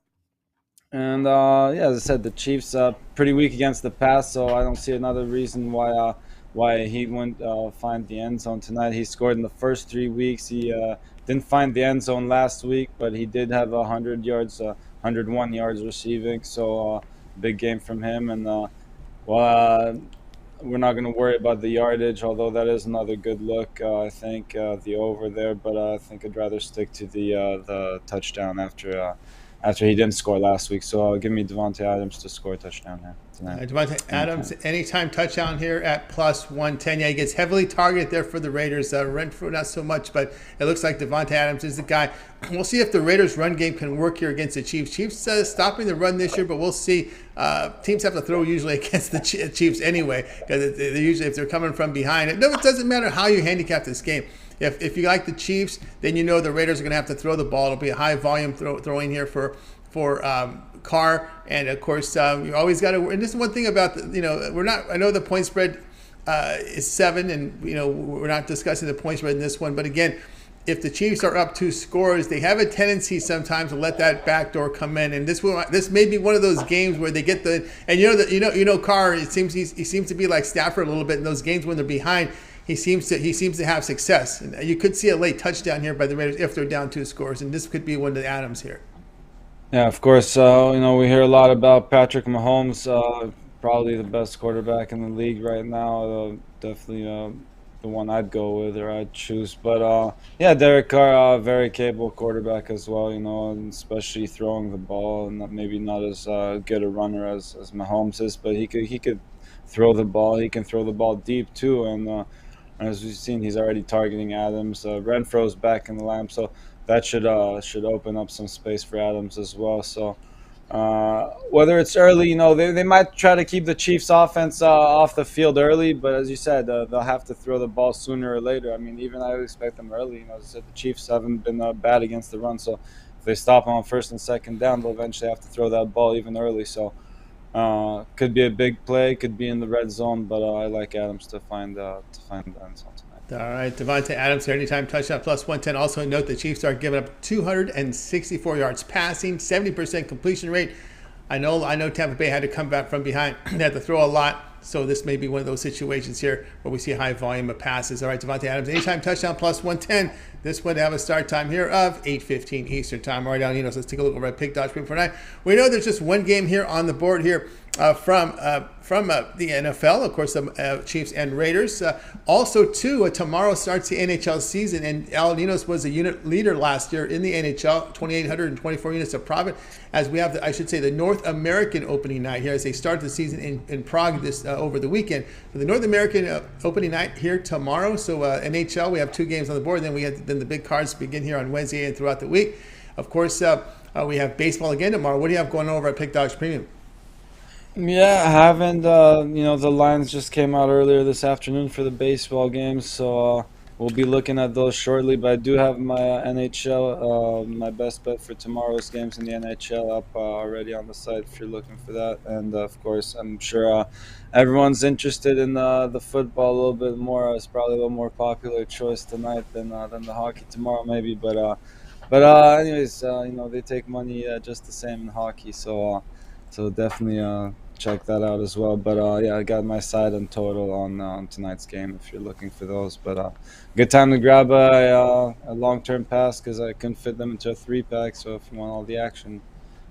And yeah, as I said, the Chiefs pretty weak against the pass, so I don't see another reason why he wouldn't find the end zone tonight. He scored in the first 3 weeks. He didn't find the end zone last week, but he did have 100 yards, 101 yards receiving. So big game from him. And well, we're not going to worry about the yardage, although that is another good look. I think the over there, but I think I'd rather stick to the touchdown after he didn't score last week. So give me Davante Adams to score a touchdown here tonight. Davante Adams, anytime touchdown here at plus 110. Yeah, he gets heavily targeted there for the Raiders. Renfro, not so much, but it looks like Davante Adams is the guy. We'll see if the Raiders' run game can work here against the Chiefs. Chiefs stopping the run this year, but we'll see. Teams have to throw usually against the Chiefs anyway, because they usually, if they're coming from behind. No, it doesn't matter how you handicap this game. If you like the Chiefs, then you know the Raiders are going to have to throw the ball. It'll be a high volume throwing here for Carr, and of course you always got to. And this is one thing about we're not. I know the point spread is 7, and we're not discussing the point spread in this one. But again, if the Chiefs are up 2 scores, they have a tendency sometimes to let that backdoor come in, and this may be one of those games where they get the Carr. It seems he seems to be like Stafford a little bit in those games when they're behind. He seems to have success. And you could see a late touchdown here by the Raiders if they're down 2 scores, and this could be one of the Adams here. Yeah, of course. We hear a lot about Patrick Mahomes, probably the best quarterback in the league right now. Definitely the one I'd go with or I'd choose. But yeah, Derek Carr, very capable quarterback as well. And especially throwing the ball, and maybe not as good a runner as Mahomes is, but he could throw the ball. He can throw the ball deep too, and as we've seen, he's already targeting Adams. Renfro's back in the lineup, so that should open up some space for Adams as well. So whether it's early, they might try to keep the Chiefs offense off the field early, but as you said, they'll have to throw the ball sooner or later. I mean, even I would expect them early. As I said, the Chiefs haven't been bad against the run, so if they stop them on first and second down, they'll eventually have to throw that ball even early. So could be a big play, could be in the red zone, but I like Adams to find the end zone tonight. All right, Davante Adams here, anytime touchdown plus 110. Also note the Chiefs are giving up 264 yards passing, 70% completion rate. I know Tampa Bay had to come back from behind. They had to throw a lot. So this may be one of those situations here where we see a high volume of passes. All right, Davante Adams, anytime touchdown plus 110. This would have a start time here of 8:15 Eastern time. All right, Al Ninos, let's take a look over at Pick Dodge for tonight. We know there's just one game here on the board here from the NFL, of course, the Chiefs and Raiders. Also, too, tomorrow starts the NHL season, and Al Ninos was a unit leader last year in the NHL, 2,824 units of profit, as we have, the North American opening night here as they start the season in Prague this over the weekend. For the North American opening night here tomorrow, so NHL, we have 2 games on the board, then then the big cards begin here on Wednesday and throughout the week. Of course, we have baseball again tomorrow. What do you have going on over at Pick Dogs Premium? Yeah, I haven't. The lines just came out earlier this afternoon for the baseball games, so we'll be looking at those shortly. But I do have my NHL, my best bet for tomorrow's games in the NHL up already on the site if you're looking for that. And of course, I'm sure everyone's interested in the football a little bit more. It's probably a little more popular choice tonight than the hockey tomorrow, maybe. But anyways, they take money just the same in hockey, so definitely check that out as well. But yeah, I got my side and total on tonight's game if you're looking for those. But good time to grab a long-term pass because I couldn't fit them into a 3-pack. So if you want all the action,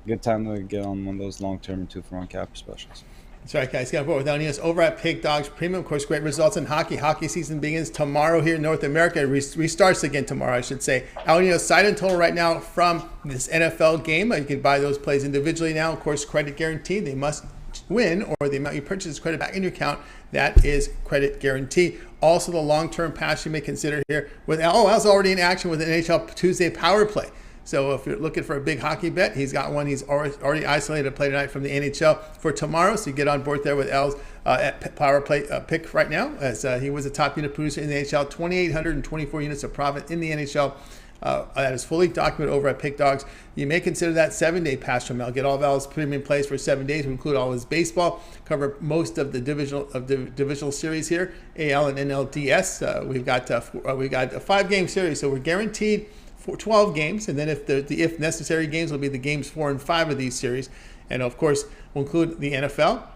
good time to get on one of those long-term and 2-for-1 capper specials. That's right, guys. Got with Al Ninos over at Pig Dogs Premium. Of course, great results in hockey. Hockey season begins tomorrow here in North America. It restarts again tomorrow, I should say. Al Ninos side and total right now from this NFL game. You can buy those plays individually now. Of course, credit guaranteed. They must win, or the amount you purchase is credit back in your account. That is credit guarantee. Also, the long-term pass you may consider here with Al's already in action with an NHL Tuesday power play. So if you're looking for a big hockey bet, he's got one. He's already isolated a play tonight from the NHL for tomorrow. So you get on board there with Al's at power play pick right now, as he was a top unit producer in the NHL, 2,824 units of profit in the NHL. That is fully documented over at Pick Dogs. You may consider that 7-day pass from Al. Get all of Al's premium plays for 7 days. We include all his baseball. Cover most of the divisional series here, AL and NLDS. We've got a 5-game series, so we're guaranteed for 12 games. And then if necessary games will be the games 4 and 5 of these series. And of course, we'll include the NFL.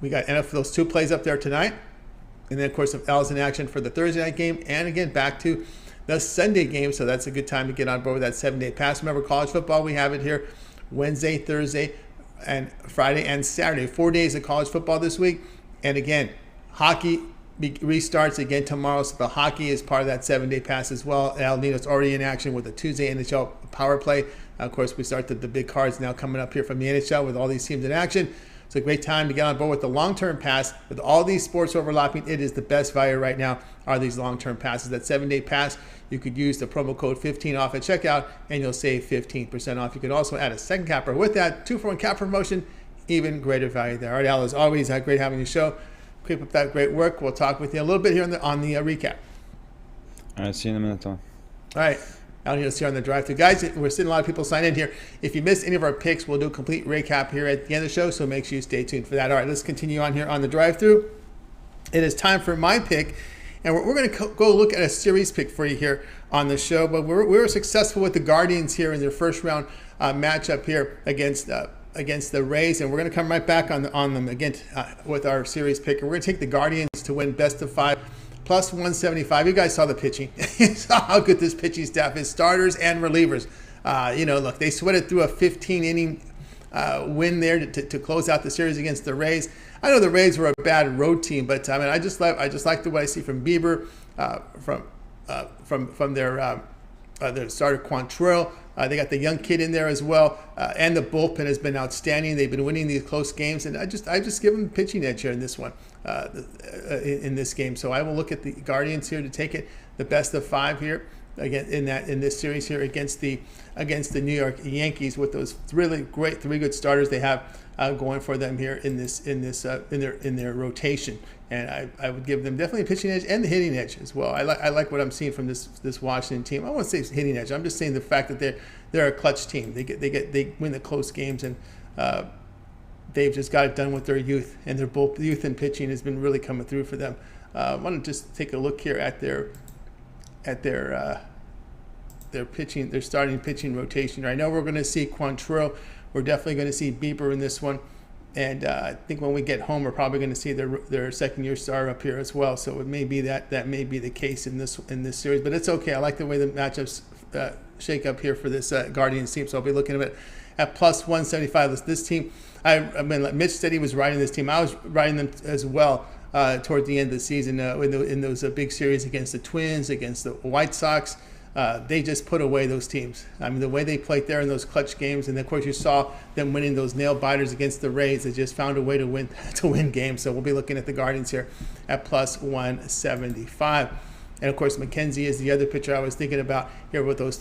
We got NFL, those 2 plays up there tonight. And then of course, Al's in action for the Thursday night game. And again, back to the Sunday game, so that's a good time to get on board with that 7-day pass. Remember, college football, we have it here Wednesday, Thursday, and Friday and Saturday. 4 days of college football this week. And again, hockey restarts again tomorrow, so the hockey is part of that 7-day pass as well. Al Ninos already in action with the Tuesday NHL power play. Of course, we start the big cards now coming up here from the NHL with all these teams in action. It's a great time to get on board with the long-term pass. With all these sports overlapping, it is the best value right now are these long-term passes. That 7-day pass, you could use the promo code 15 off at checkout, and you'll save 15% off. You could also add a second capper with that 2-for-1 cap promotion, even greater value there. All right, Al, as always, great having you show. Keep up that great work. We'll talk with you a little bit here on the recap. All right, see you in a minute, Tom. All right. Al Ninos here on the drive-thru. Guys, we're seeing a lot of people sign in here. If you missed any of our picks, we'll do a complete recap here at the end of the show, so make sure you stay tuned for that. All right, let's continue on here on the drive-thru. It is time for my pick, and we're going to go look at a series pick for you here on the show. But we were successful with the Guardians here in their first round matchup here against the Rays, and we're going to come right back on them again with our series pick. And we're going to take the Guardians to win best of 5. Plus 175. You guys saw the pitching. You saw how good this pitching staff is, starters and relievers. Look, they sweated through a 15-inning win there to close out the series against the Rays. I know the Rays were a bad road team, but I just like the way I see from Bieber, from their starter Quantrill. They got the young kid in there as well, and the bullpen has been outstanding. They've been winning these close games, and I just give them the pitching edge here in this one, in this game. So I will look at the Guardians here to take it the best of 5 here again in this series here against the New York Yankees with those really great 3 good starters they have going for them here in their rotation. And I would give them definitely a pitching edge and the hitting edge as well. I like what I'm seeing from this Washington team. I won't say hitting edge. I'm just saying the fact that they're a clutch team. They win the close games, and they've just got it done with their youth, and their both youth and pitching has been really coming through for them. I want to just take a look here at their pitching, their starting pitching rotation. I know we're going to see Quantrill. We're definitely going to see Bieber in this one. And I think when we get home, we're probably going to see their second-year star up here as well. So it may be that may be the case in this series, but it's okay. I like the way the matchups shake up here for this Guardians team. So I'll be looking at it at plus 175. This team, like Mitch said he was riding this team. I was riding them as well toward the end of the season in those big series against the Twins, against the White Sox. They just put away those teams. I mean, the way they played there in those clutch games, and of course you saw them winning those nail biters against the Rays. They just found a way to win games. So we'll be looking at the Guardians here at plus 175. And of course, McKenzie is the other pitcher I was thinking about here with those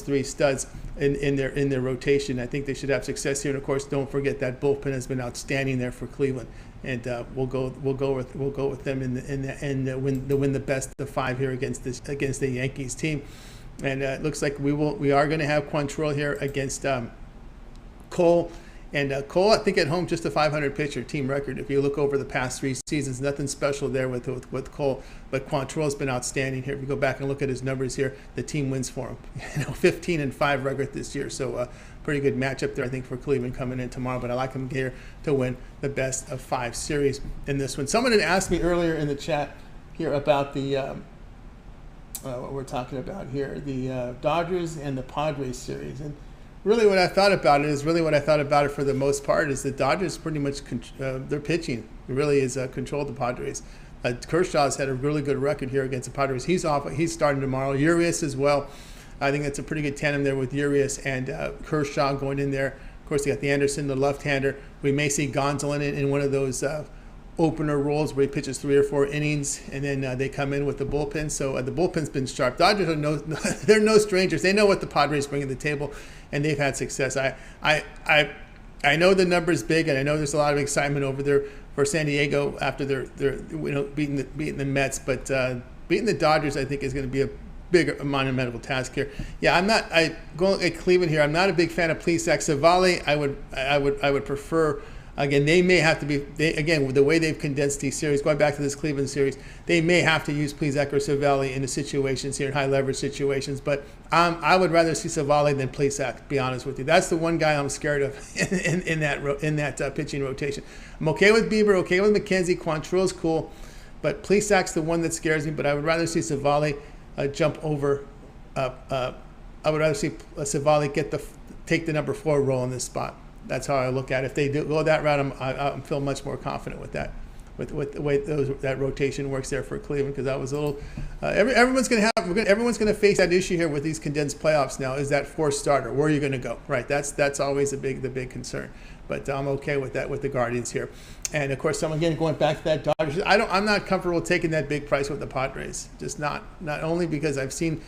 three studs in their rotation. I think they should have success here. And of course, don't forget that bullpen has been outstanding there for Cleveland. And we'll go with them and win the best of 5 here against the Yankees team. And it looks like we are going to have Quantrill here against Cole. And Cole, I think at home, just a 500 pitcher team record. If you look over the past 3 seasons, nothing special there with Cole. But Quantrill's been outstanding here. If you go back and look at his numbers here, the team wins for him. 15-5 record this year. So pretty good matchup there, I think, for Cleveland coming in tomorrow. But I like him here to win the best of 5 series in this one. Someone had asked me earlier in the chat here about the what we're talking about here, the Dodgers and the Padres series. And really what I thought about it for the most part is the Dodgers pretty much, their pitching really is controlled the Padres. Kershaw's had a really good record here against the Padres. He's starting tomorrow. Urias as well. I think that's a pretty good tandem there with Urias and Kershaw going in there. Of course, they got the Anderson, the left-hander. We may see Gonsolin in one of those opener roles where he pitches 3 or 4 innings, and then they come in with the bullpen. So the bullpen's been sharp. Dodgers are they're no strangers. They know what the Padres bring to the table, and they've had success. I know the number's big, and I know there's a lot of excitement over there for San Diego after they're beating the Mets, but beating the Dodgers, I think, is going to be a big monumental task here. Yeah, going at Cleveland here. I'm not a big fan of Plesac. Savali, I would prefer. Again, they may have to be. With the way they've condensed these series, going back to this Cleveland series, they may have to use Plesac or Savali in the situations here, in high leverage situations. But I would rather see Savali than Plesac. To be honest with you, that's the one guy I'm scared of in that pitching rotation. I'm okay with Bieber, okay with McKenzie. Quantrill's cool, but Plesac's the one that scares me. But I would rather see Savali jump over. I would rather see Savali take the number 4 role in this spot. That's how I look at it. If they do go that route, I feel much more confident with that, with the way that rotation works there for Cleveland. Because that was a little. Everyone's going to face that issue here with these condensed playoffs. Now, is that 4th starter? Where are you going to go? Right. That's always the big concern. But I'm okay with that with the Guardians here. And of course, going back to that Dodgers. I'm not comfortable taking that big price with the Padres. Just not only because I've seen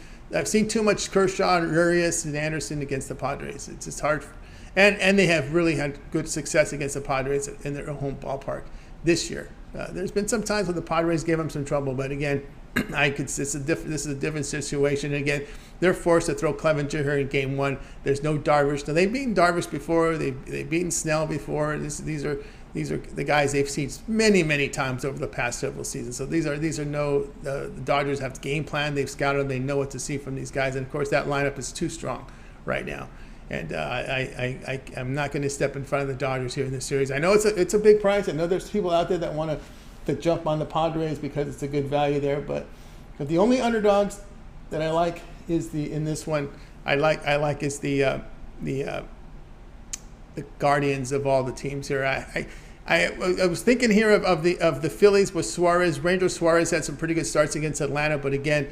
too much Kershaw and Urias and Anderson against the Padres. It's just hard. And they have really had good success against the Padres in their home ballpark this year. There's been some times when the Padres gave them some trouble, but again, this is a different situation. And again, they're forced to throw Clevenger here in Game 1. There's no Darvish. Now, they've beaten Darvish before. They've beaten Snell before. These are the guys they've seen many times over the past several seasons. So these are no. The Dodgers have game plan. They've scouted them. They know what to see from these guys. And of course, that lineup is too strong right now. And I'm not going to step in front of the Dodgers here in this series. I know it's a big price. I know there's people out there that want to jump on the Padres because it's a good value there. But the only underdogs that I like is in this one. I like is the Guardians of all the teams here. I was thinking here of the Phillies with Suarez. Ranger Suarez had some pretty good starts against Atlanta, but again.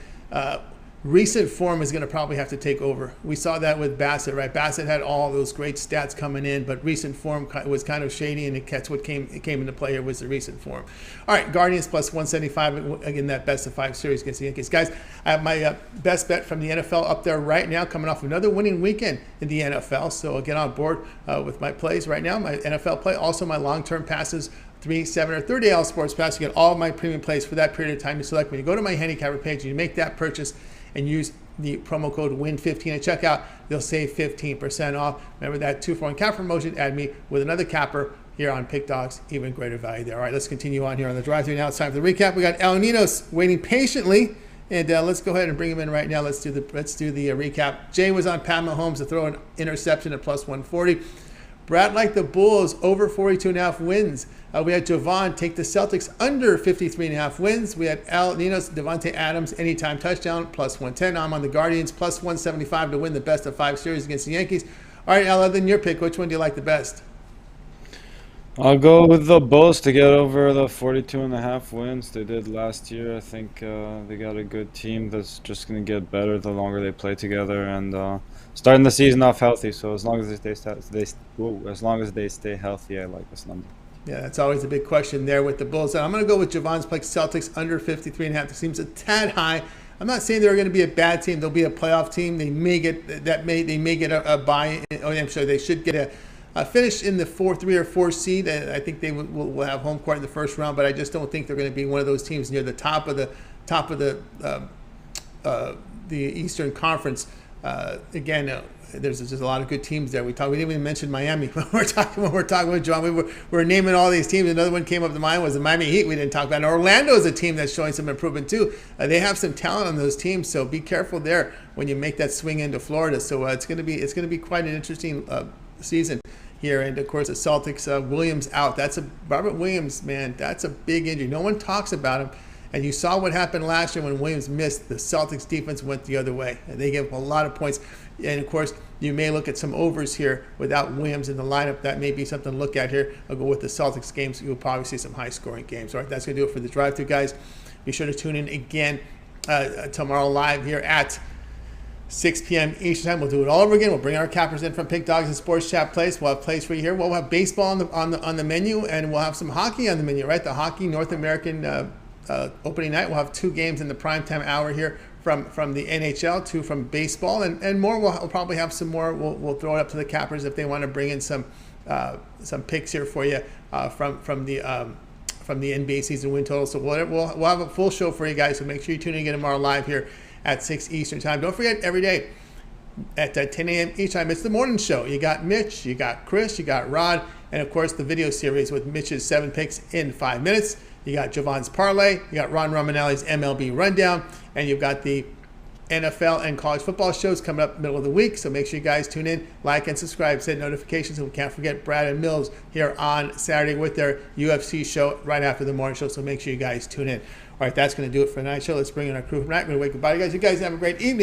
Recent form is going to probably have to take over. We saw that with Bassett, right? Bassett had all those great stats coming in, but recent form was kind of shady, and that's what came into play here was the recent form. All right, Guardians plus 175, again, that best of 5 series against the Yankees. Guys, I have my best bet from the NFL up there right now, coming off another winning weekend in the NFL. So get on board with my plays right now, my NFL play, also my long-term passes, 3, 7, or 30 Al Sports Pass. You get all of my premium plays for that period of time you select. When you go to my Handicapper page and you make that purchase, and use the promo code WIN15 at checkout, they'll save 15% off. Remember that 2-for-1 cap promotion, add me with another capper here on Pick Dogs, even greater value there. All right, let's continue on here on the drive-thru. Now it's time for the recap. We got Al Ninos waiting patiently, and let's go ahead and bring him in right now. Let's do the recap. Jay was on Pat Mahomes to throw an interception at plus 140. Brad liked the Bulls over 42.5 wins. We had Jovan take the Celtics under 53.5 wins. We had Al Ninos, Devontae Adams, anytime touchdown, plus 110. I'm on the Guardians, plus 175 to win the best of 5 series against the Yankees. All right, Al, other than your pick, which one do you like the best? I'll go with the Bulls to get over the 42.5 wins they did last year. I think they got a good team that's just going to get better the longer they play together, and starting the season off healthy. So as long as they stay healthy, I like this number. Yeah, that's always a big question there with the Bulls. And I'm going to go with Javon's pick, Celtics under 53.5. It seems a tad high. I'm not saying they're going to be a bad team. They'll be a playoff team. They may get a bye. I'm sure they should get a finish in the 3 or 4 seed. I think they will have home court in the first round, but I just don't think they're going to be one of those teams near the top of the Eastern Conference. Again, there's just a lot of good teams there. We didn't even mention Miami when we're talking with John. We were naming all these teams. Another one came up to mind was the Miami Heat. We didn't talk about. And Orlando is a team that's showing some improvement too. They have some talent on those teams, so be careful there when you make that swing into Florida. So it's going to be quite an interesting season here. And of course, the Celtics, Williams out. Robert Williams, man. That's a big injury. No one talks about him. And you saw what happened last year when Williams missed. The Celtics defense went the other way. And they gave up a lot of points. And, of course, you may look at some overs here without Williams in the lineup. That may be something to look at here. I'll go with the Celtics games. You'll probably see some high-scoring games. All right, that's going to do it for the drive-thru, guys. Be sure to tune in again tomorrow live here at 6 p.m. Eastern time. We'll do it all over again. We'll bring our cappers in from Pig Dogs and Sports Chat Place. We'll have plays for you here. We'll have baseball on the menu, and we'll have some hockey on the menu, right? The hockey North American opening night. We'll have 2 games in the primetime hour here from the NHL, 2 from baseball, and more. We'll probably have some more. We'll throw it up to the cappers if they want to bring in some picks here for you from the NBA season win total. So we'll have a full show for you guys. So make sure you tune in again tomorrow live here at 6 Eastern time. Don't forget, every day at 10 a.m. each time, it's the morning show. You got Mitch, you got Chris, you got Rod, and of course the video series with Mitch's 7 picks in 5 minutes. You got Javon's parlay, you got Ron Romanelli's MLB rundown, and you've got the NFL and college football shows coming up middle of the week. So make sure you guys tune in, like and subscribe, set notifications, and we can't forget Brad and Mills here on Saturday with their UFC show right after the morning show. So make sure you guys tune in. All right, that's going to do it for tonight's show. Let's bring in our crew from night. We're going to wake goodbye, guys. You guys have a great evening.